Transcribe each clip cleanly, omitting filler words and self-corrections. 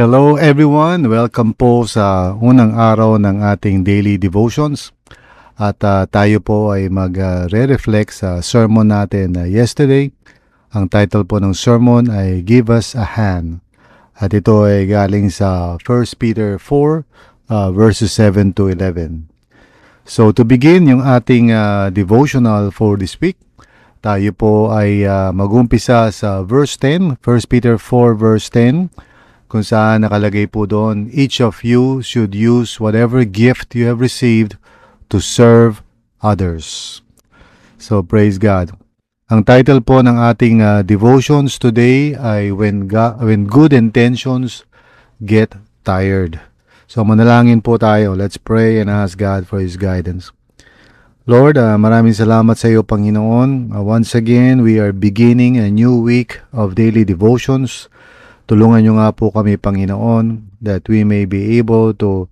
Hello everyone! Welcome po sa unang araw ng ating daily devotions. At tayo po ay mag-reflect sa sermon natin yesterday. Ang title po ng sermon ay Give Us a Hand. At ito ay galing sa 1 Peter 4 verses 7 to 11. So to begin yung ating devotional for this week, tayo po ay mag-umpisa sa verse 10, 1 Peter 4 verse 10, kung saan nakalagay po doon, each of you should use whatever gift you have received to serve others. So praise God. Ang title po ng ating devotions today ay when good intentions get tired. So manalangin po tayo. Let's pray and ask God for His guidance. Lord, maraming salamat sa iyo, Panginoon. Once again, we are beginning a new week of daily devotions. Tulungan niyo nga po kami, Panginoon, that we may be able to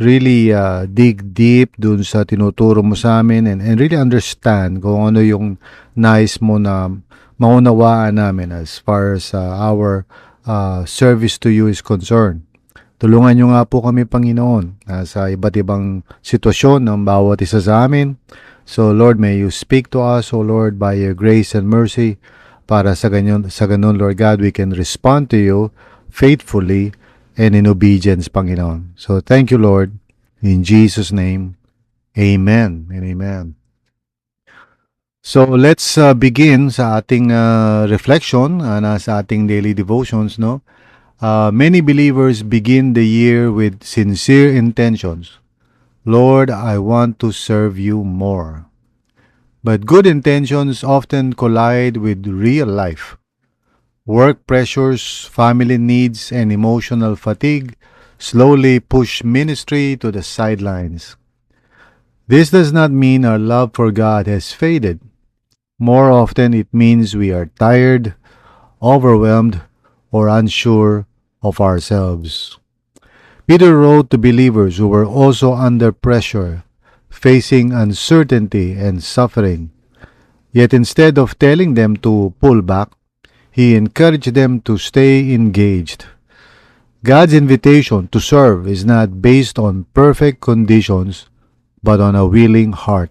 really dig deep dun sa tinuturo mo sa amin and really understand kung ano yung nais mo na maunawaan namin as far as our service to you is concerned. Tulungan niyo nga po kami, Panginoon, sa iba't ibang sitwasyon ng bawat isa sa amin. So, Lord, may you speak to us, O Lord, by your grace and mercy. Para sa ganun, Lord God, we can respond to you faithfully and in obedience, Panginoon. So, thank you, Lord. In Jesus' name, Amen and Amen. So, let's begin sa ating reflection sa ating daily devotions, no? Many believers begin the year with sincere intentions. Lord, I want to serve you more. But good intentions often collide with real life. Work pressures, family needs, and emotional fatigue slowly push ministry to the sidelines. This does not mean our love for God has faded. More often, it means we are tired, overwhelmed, or unsure of ourselves. Peter wrote to believers who were also under pressure, facing uncertainty and suffering. Yet instead of telling them to pull back, he encouraged them to stay engaged. God's invitation to serve is not based on perfect conditions, but on a willing heart.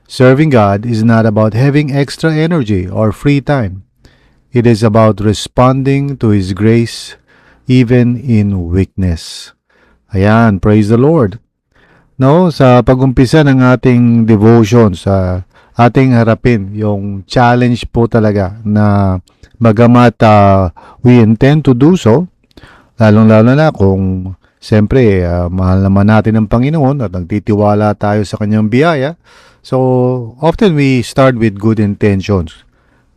Serving God is not about having extra energy or free time. It is about responding to His grace even in weakness. Ayan, praise the Lord. No, sa pag-umpisa ng ating devotion, sa ating harapin yung challenge po talaga na bagamat we intend to do so, lalong-lalo na kung siyempre mahal naman natin ang Panginoon at nagtitiwala tayo sa Kanyang biyaya. So, often we start with good intentions.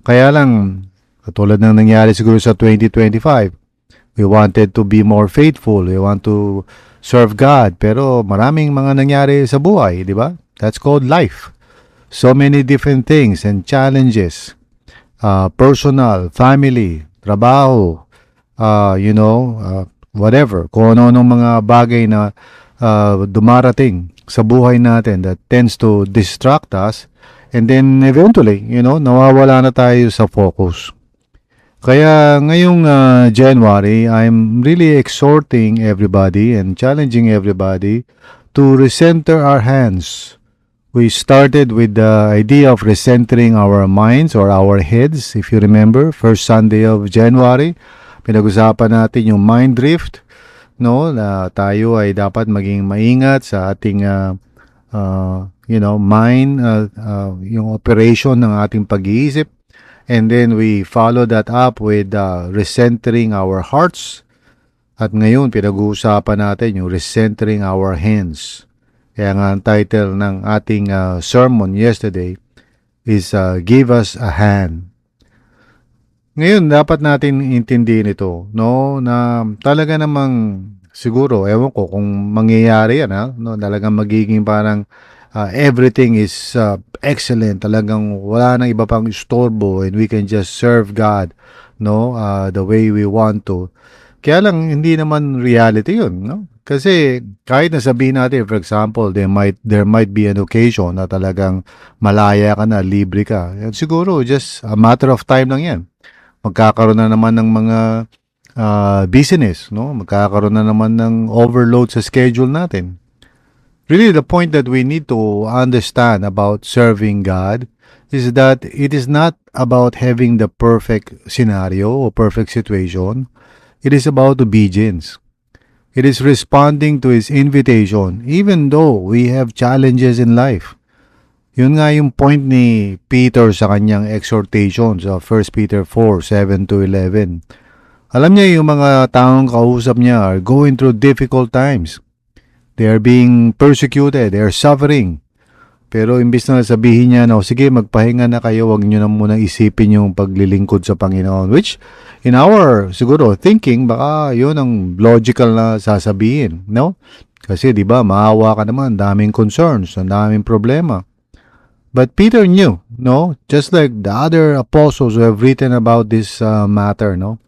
Kaya lang, katulad ng nangyari siguro sa 2025, we wanted to be more faithful. We want to serve God. Pero maraming mga nangyari sa buhay, di ba? That's called life. So many different things and challenges. Personal, family, trabaho, whatever. Kung ano-anong mga bagay na dumarating sa buhay natin that tends to distract us. And then eventually, nawawala na tayo sa focus. Kaya ngayong January, I'm really exhorting everybody and challenging everybody to recenter our hands. We started with the idea of recentering our minds or our heads. If you remember, first Sunday of January, pinag-usapan natin yung mind drift, no? Na tayo ay dapat maging maingat sa ating mind, yung operation ng ating pag-iisip. And then we follow that up with recentering our hearts. At ngayon, pinag-uusapan natin yung recentering our hands. Kaya nga ang title ng ating sermon yesterday is Give Us a Hand. Ngayon, dapat natin intindihin ito, no? Na talaga namang siguro, ewan ko kung mangyayari yan, no? Talagang magiging parang everything is excellent. Talagang wala nang iba pang istorbo and we can just serve God, no? The way we want to. Kaya lang hindi naman reality 'yun, no? Kasi kahit na sabihin natin, for example, there might be an occasion na talagang malaya ka na, libre ka. Siguro just a matter of time lang 'yan. Magkakaroon na naman ng mga busyness, no? Magkakaroon na naman ng overload sa schedule natin. Really, the point that we need to understand about serving God is that it is not about having the perfect scenario or perfect situation. It is about obedience. It is responding to His invitation even though we have challenges in life. Yun nga yung point ni Peter sa kanyang exhortation sa 1 Peter 4:7-11. Alam niya yung mga taong kausap niya are going through difficult times. They are being persecuted, they are suffering. Pero imbis na sabihin niya na, sige, magpahinga na kayo, wag niyo na muna isipin yung paglilingkod sa Panginoon. Which, in our, siguro, thinking, baka yun ang logical na sasabihin, no? Kasi, di ba, maawa ka naman, daming concerns, daming problema. But Peter knew, no? Just like the other apostles who have written about this matter, no?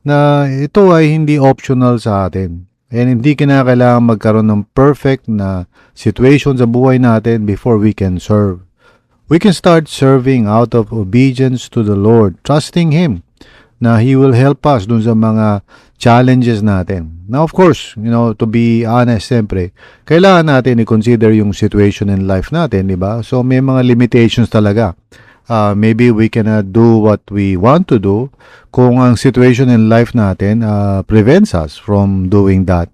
Na ito ay hindi optional sa atin. And hindi kinakailangan magkaroon ng perfect na situation sa buhay natin before we can serve. We can start serving out of obedience to the Lord, trusting Him na He will help us dun sa mga challenges natin. Now, of course, to be honest, siyempre, kailangan natin i-consider yung situation in life natin, di ba? So, may mga limitations talaga. Maybe we cannot do what we want to do kung ang situation in life natin prevents us from doing that.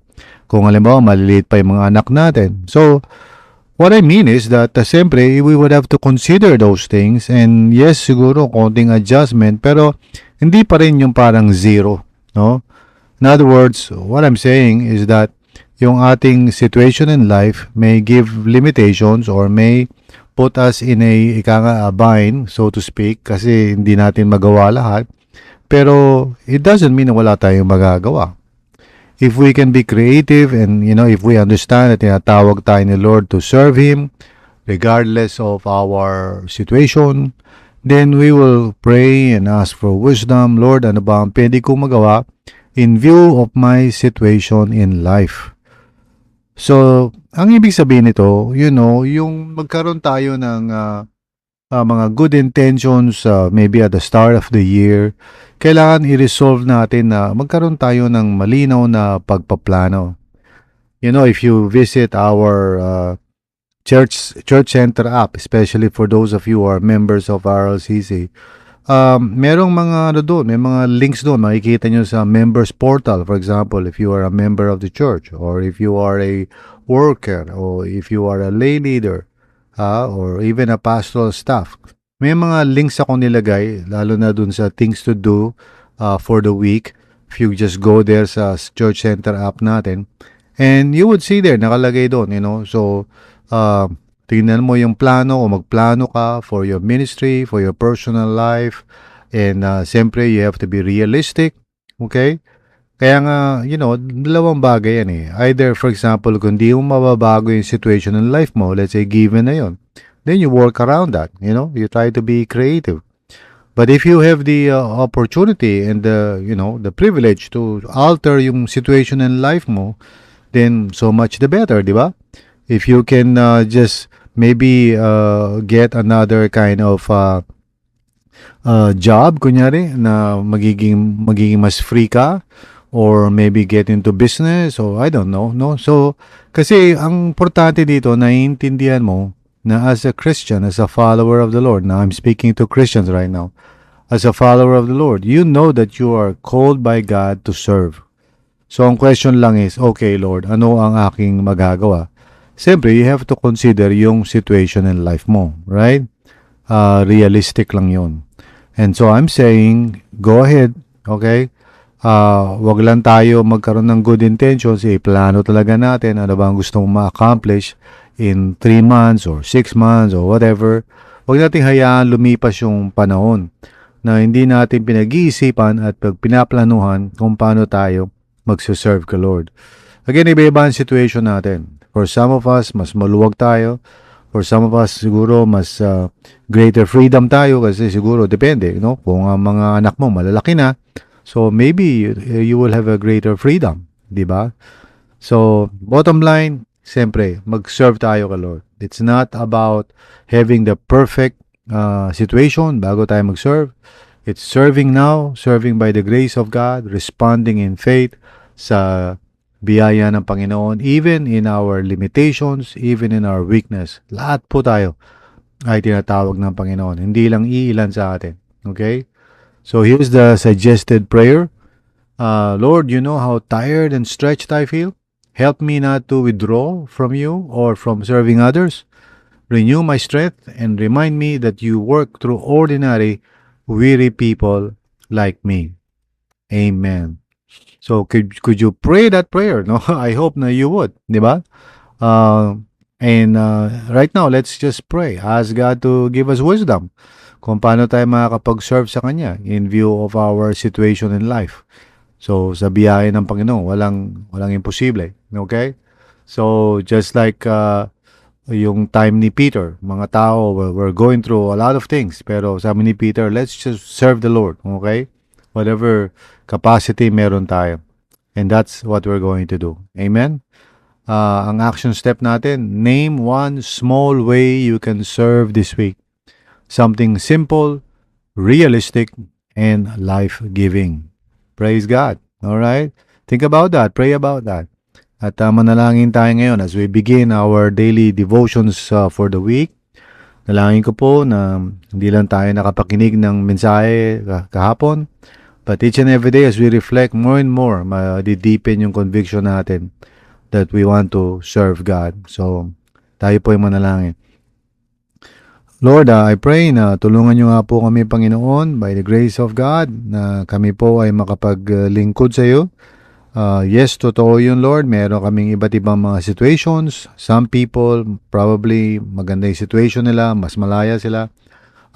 Kung halimbawa, maliliit pa yung mga anak natin. So, what I mean is that siyempre, we would have to consider those things and yes, siguro, konting adjustment, pero hindi pa rin yung parang zero, no? In other words, what I'm saying is that yung ating situation in life may give limitations or may put us in a bind, so to speak, kasi hindi natin magawa lahat. Pero it doesn't mean na wala tayong magagawa. If we can be creative and, if we understand na tinatawag tayo ni Lord to serve Him, regardless of our situation, then we will pray and ask for wisdom. Lord, ano ba ang pwede kong magawa in view of my situation in life? So, ang ibig sabihin nito, yung magkaroon tayo ng mga good intentions maybe at the start of the year, kailangan i-resolve natin na magkaroon tayo ng malinaw na pagpaplano. If you visit our church center app, especially for those of you who are members of RLCC, merong mga doon, may mga links doon, makikita nyo sa members portal. For example, if you are a member of the church or if you are a worker or if you are a lay leader or even a pastoral staff, may mga links ako nilagay, lalo na doon sa things to do for the week. If you just go there sa church center app natin, and you would see there, nakalagay doon, so tingnan mo yung plano o magplano ka for your ministry, for your personal life. And siyempre, you have to be realistic. Okay? Kaya nga, dalawang bagay yan eh. Either, for example, kung di mo mababago yung situation in life mo, let's say given na yun, then you work around that. You try to be creative. But if you have the opportunity and the privilege to alter yung situation in life mo, then so much the better, di ba? If you can just maybe get another kind of job, kunyari, na magiging mas free ka, or maybe get into business, or I don't know, no? So, kasi ang importante dito, naiintindihan mo na as a Christian, as a follower of the Lord, now I'm speaking to Christians right now, as a follower of the Lord, you know that you are called by God to serve. So, ang question lang is, okay, Lord, ano ang aking magagawa? Siyempre, you have to consider yung situation in life mo, right? Realistic lang yun. And so, I'm saying, go ahead, okay? Wag lang tayo magkaroon ng good intentions, plano talaga natin ano ba ang gusto mong ma-accomplish in 3 months or 6 months or whatever. Wag nating hayaan lumipas yung panahon na hindi natin pinag-iisipan at pinaplanuhan kung paano tayo magsuserve ka, Lord. Again, iba-iba ang situation natin. For some of us, mas maluwag tayo. For some of us, siguro, mas greater freedom tayo kasi siguro, depende, no? Kung ang mga anak mo malalaki na, so maybe you will have a greater freedom, di ba? So, bottom line, siyempre, mag-serve tayo ka, Lord. It's not about having the perfect situation bago tayo mag-serve. It's serving now, serving by the grace of God, responding in faith sa biyaya ng Panginoon, even in our limitations, even in our weakness. Lahat po tayo ay tinatawag ng Panginoon. Hindi lang iilan sa atin. Okay? So here's the suggested prayer. Lord, you know how tired and stretched I feel. Help me not to withdraw from you or from serving others. Renew my strength and remind me that you work through ordinary, weary people like me. Amen. So could you pray that prayer? No, I hope na you would, di ba? And right now, let's just pray. Ask God to give us wisdom kung paano tayo makakapag-serve sa Kanya in view of our situation in life. So, sa biyaya ng Panginoon, walang imposible. Okay? So, just like yung time ni Peter, mga tao were going through a lot of things. Pero sabi ni Peter, let's just serve the Lord. Okay? Whatever capacity meron tayo. And that's what we're going to do. Amen? Ang action step natin, name one small way you can serve this week. Something simple, realistic, and life-giving. Praise God. All right? Think about that. Pray about that. At manalangin tayo ngayon as we begin our daily devotions for the week. Nalangin ko po na hindi lang tayo nakapakinig ng mensahe kahapon, but each and every day as we reflect more and more, ma-deepen yung conviction natin that we want to serve God. So, tayo po yung manalangin. Lord, I pray na tulungan niyo nga po kami, Panginoon, by the grace of God, na kami po ay makapaglingkod sa iyo. Yes, totoo yun, Lord. Meron kaming iba't ibang mga situations. Some people, probably maganda yung situation nila, mas malaya sila.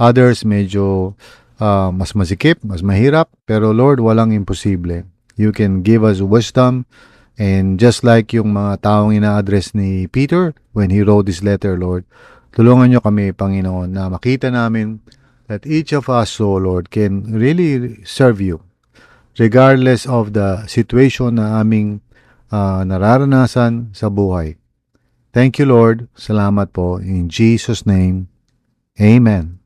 Others, medyo mas masikip, mas mahirap. Pero Lord, walang imposible. You can give us wisdom. And just like yung mga taong ina-address ni Peter when he wrote this letter, Lord, tulungan niyo kami, Panginoon, na makita namin that each of us, O Lord, can really serve you regardless of the situation na aming nararanasan sa buhay. Thank you, Lord. Salamat po. In Jesus' name, Amen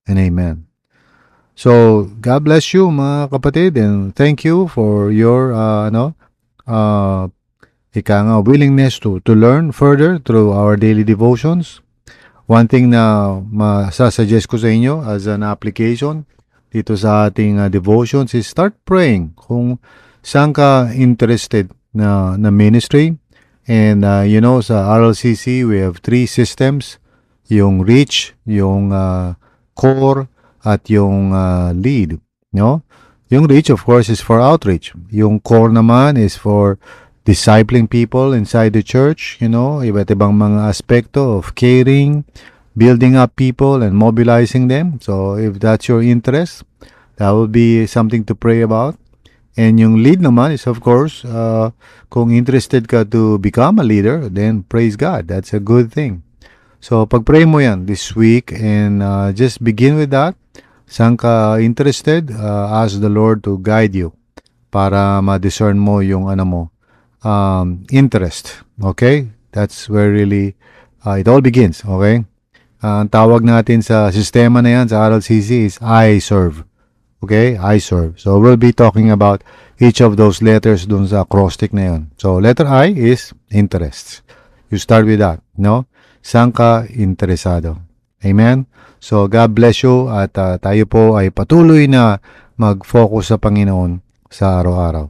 and Amen. So, God bless you, mga kapatid, and thank you for your willingness to learn further through our daily devotions. One thing na masasuggest ko sa inyo as an application dito sa ating devotions is start praying kung saan ka interested na ministry. And sa RLCC, we have 3 systems, yung reach, yung core, at yung lead. No? Yung reach, of course, is for outreach. Yung core naman is for discipling people inside the church, iba't ibang mga aspekto of caring, building up people, and mobilizing them. So, if that's your interest, that would be something to pray about. And yung lead naman is, of course, kung interested ka to become a leader, then praise God. That's a good thing. So, pag-pray mo yan this week and just begin with that. Saan ka interested, ask the Lord to guide you para ma-discern mo yung interest. Okay? That's where really it all begins. Okay? Ang tawag natin sa sistema na yan, sa RLCC, is I serve. Okay? I serve. So, we'll be talking about each of those letters dun sa acrostic na yun. So, letter I is interests. You start with that. No? Saan ka interesado? Amen? So, God bless you at tayo po ay patuloy na mag-focus sa Panginoon sa araw-araw.